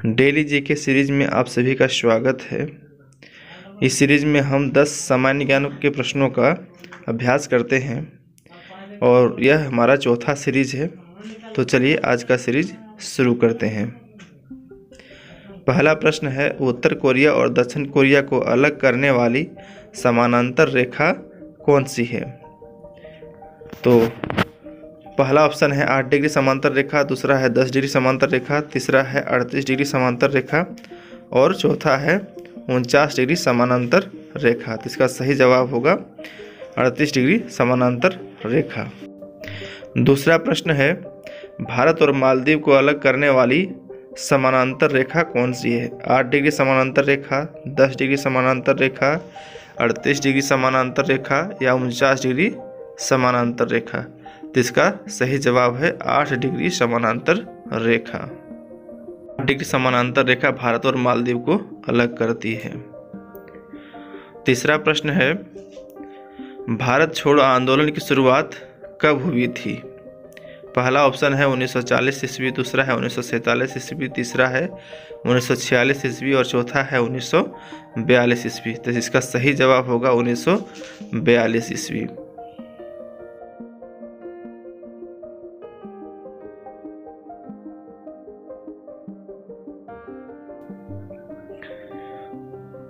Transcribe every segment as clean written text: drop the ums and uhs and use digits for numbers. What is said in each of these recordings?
Daily GK series में आप सभी का स्वागत है। इस सीरीज में हम 10 सामान्य ज्ञान के प्रश्नों का अभ्यास करते हैं और यह हमारा चौथा सीरीज है। तो चलिए आज का सीरीज शुरू करते हैं। पहला प्रश्न है, उत्तर कोरिया और दक्षिण कोरिया को अलग करने वाली समानांतर रेखा कौन सी है? तो पहला ऑप्शन है 8 डिग्री समांतर रेखा, दूसरा है 10 डिग्री समांतर रेखा, तीसरा है 38 डिग्री समांतर रेखा और चौथा है 49 डिग्री समानांतर रेखा। तो इसका सही जवाब होगा 38 डिग्री समानांतर रेखा। दूसरा प्रश्न है, भारत और मालदीव को अलग करने वाली समानांतर रेखा कौन सी है? 8 डिग्री समानांतर रेखा, 10 डिग्री समानांतर रेखा, 38 डिग्री समानांतर रेखा या 49 डिग्री समानांतर रेखा। तो इसका सही जवाब है 8 डिग्री समानांतर रेखा। 8 डिग्री समानांतर रेखा भारत और मालदीव को अलग करती है। तीसरा प्रश्न है, भारत छोड़ो आंदोलन की शुरुआत कब हुई थी? पहला ऑप्शन है 1940 ईस्वी, दूसरा है 1947 ईस्वी, तीसरा है 1946 ईस्वी और चौथा है 1942 ईस्वी। तो इसका सही जवाब होगा 1942 ईस्वी।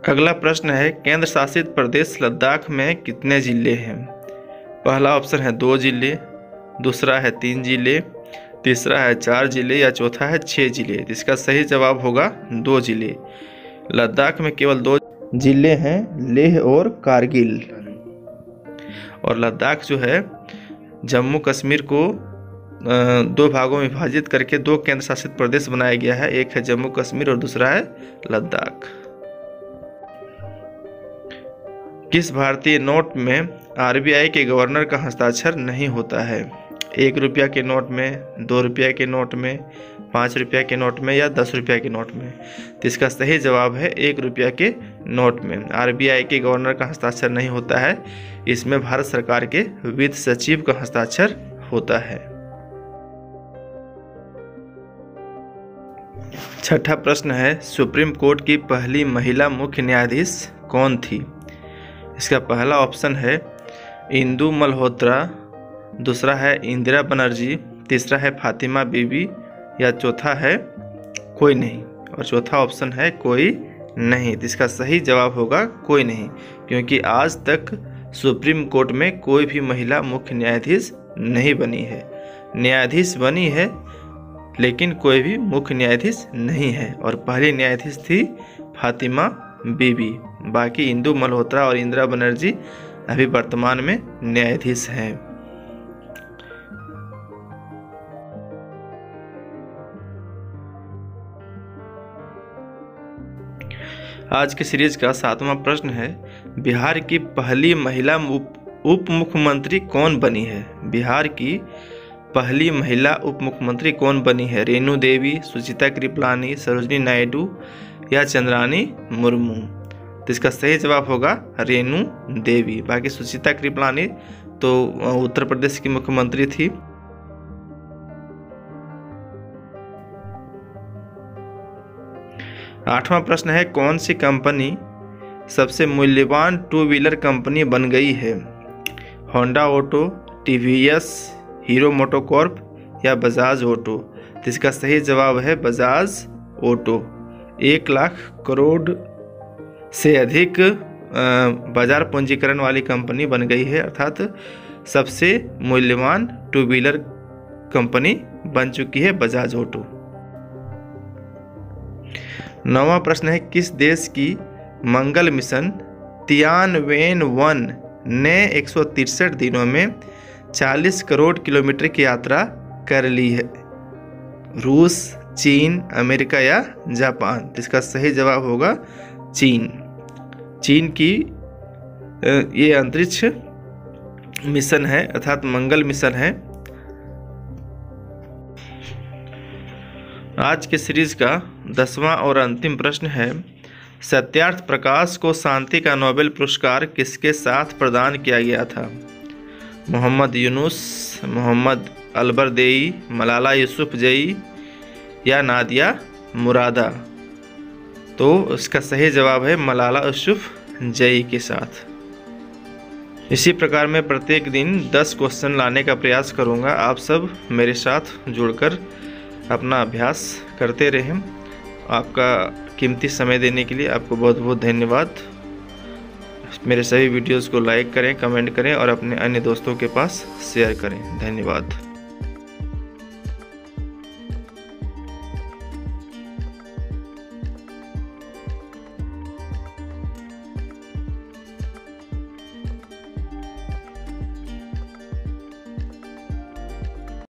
अगला प्रश्न है, केंद्र शासित प्रदेश लद्दाख में कितने जिले हैं? पहला ऑप्शन है 2 जिले, दूसरा है 3 जिले, तीसरा है 4 जिले या चौथा है 6 जिले। इसका सही जवाब होगा 2 जिले। लद्दाख में केवल 2 जिले हैं, लेह और कारगिल। और लद्दाख जो है जम्मू कश्मीर को 2 भागों में विभाजित करके 2 केंद्र शासित प्रदेश बनाया गया है। एक है जम्मू कश्मीर और दूसरा है लद्दाख। किस भारतीय नोट में आरबीआई के गवर्नर का हस्ताक्षर नहीं होता है? 1 रुपया के नोट में, 2 रुपया के नोट में, 5 रुपया के नोट में या 10 रुपया के नोट में? तो इसका सही जवाब है 1 रुपया के नोट में आरबीआई के गवर्नर का हस्ताक्षर नहीं होता है। इसमें भारत सरकार के वित्त सचिव का हस्ताक्षर होता है। छठा प्रश्न है, सुप्रीम कोर्ट की पहली महिला मुख्य न्यायाधीश कौन थी? इसका पहला ऑप्शन है इंदु मल्होत्रा, दूसरा है इंदिरा बनर्जी, तीसरा है फातिमा बीबी या चौथा है कोई नहीं। और चौथा ऑप्शन है कोई नहीं। तो इसका सही जवाब होगा कोई नहीं, क्योंकि आज तक सुप्रीम कोर्ट में कोई भी महिला मुख्य न्यायाधीश नहीं बनी है। न्यायाधीश बनी है लेकिन कोई भी मुख्य न्यायाधीश नहीं है और पहली न्यायाधीश थी फातिमा बीबी। बाकी इंदु मल्होत्रा और इंदिरा बनर्जी अभी वर्तमान में न्यायाधीश हैं। आज की सीरीज का 7वां प्रश्न है, बिहार की पहली महिला उप मुख्यमंत्री कौन बनी है? बिहार की पहली महिला उप मुख्यमंत्री कौन बनी है? रेणु देवी, सुचिता कृपलानी, सरोजिनी नायडू या चंद्रानी मुर्मू? तो इसका सही जवाब होगा रेणु देवी। बाकी सुचिता कृपलानी तो उत्तर प्रदेश की मुख्यमंत्री थी। आठवां प्रश्न है, कौन सी कंपनी सबसे मूल्यवान 2 व्हीलर कंपनी बन गई है? Honda auto, TVS, hero MotoCorp या बजाज ऑटो? तो इसका सही जवाब है बजाज ऑटो। 1 लाख करोड़ से अधिक बाजार पूंजीकरण वाली कंपनी बन गई है, अर्थात सबसे मूल्यवान 2 व्हीलर कंपनी बन चुकी है बजाज ऑटो। 9वां प्रश्न है, किस देश की मंगल मिशन तियानवेन-1 ने 163 दिनों में 40 करोड़ किलोमीटर की यात्रा कर ली है? रूस, चीन, अमेरिका या जापान? इसका सही जवाब होगा चीन। चीन की ये अंतरिक्ष मिशन है, अर्थात मंगल मिशन है। आज के सीरीज का 10वां और अंतिम प्रश्न है, सत्यार्थ प्रकाश को शांति का नोबेल पुरस्कार किसके साथ प्रदान किया गया था? मोहम्मद यूनुस, मोहम्मद अलबरदेई, मलाला यूसुफजई या नादिया मुरादा। तो इसका सही जवाब है मलाला यूसुफ़ज़ई के साथ। इसी प्रकार मैं प्रत्येक दिन 10 क्वेश्चन लाने का प्रयास करूंगा। आप सब मेरे साथ जुड़कर अपना अभ्यास करते रहें। आपका कीमती समय देने के लिए आपको बहुत बहुत धन्यवाद। मेरे सभी वीडियोस को लाइक करें, कमेंट करें और अपने अन्य दोस्तों के पास शेयर करें। धन्यवाद।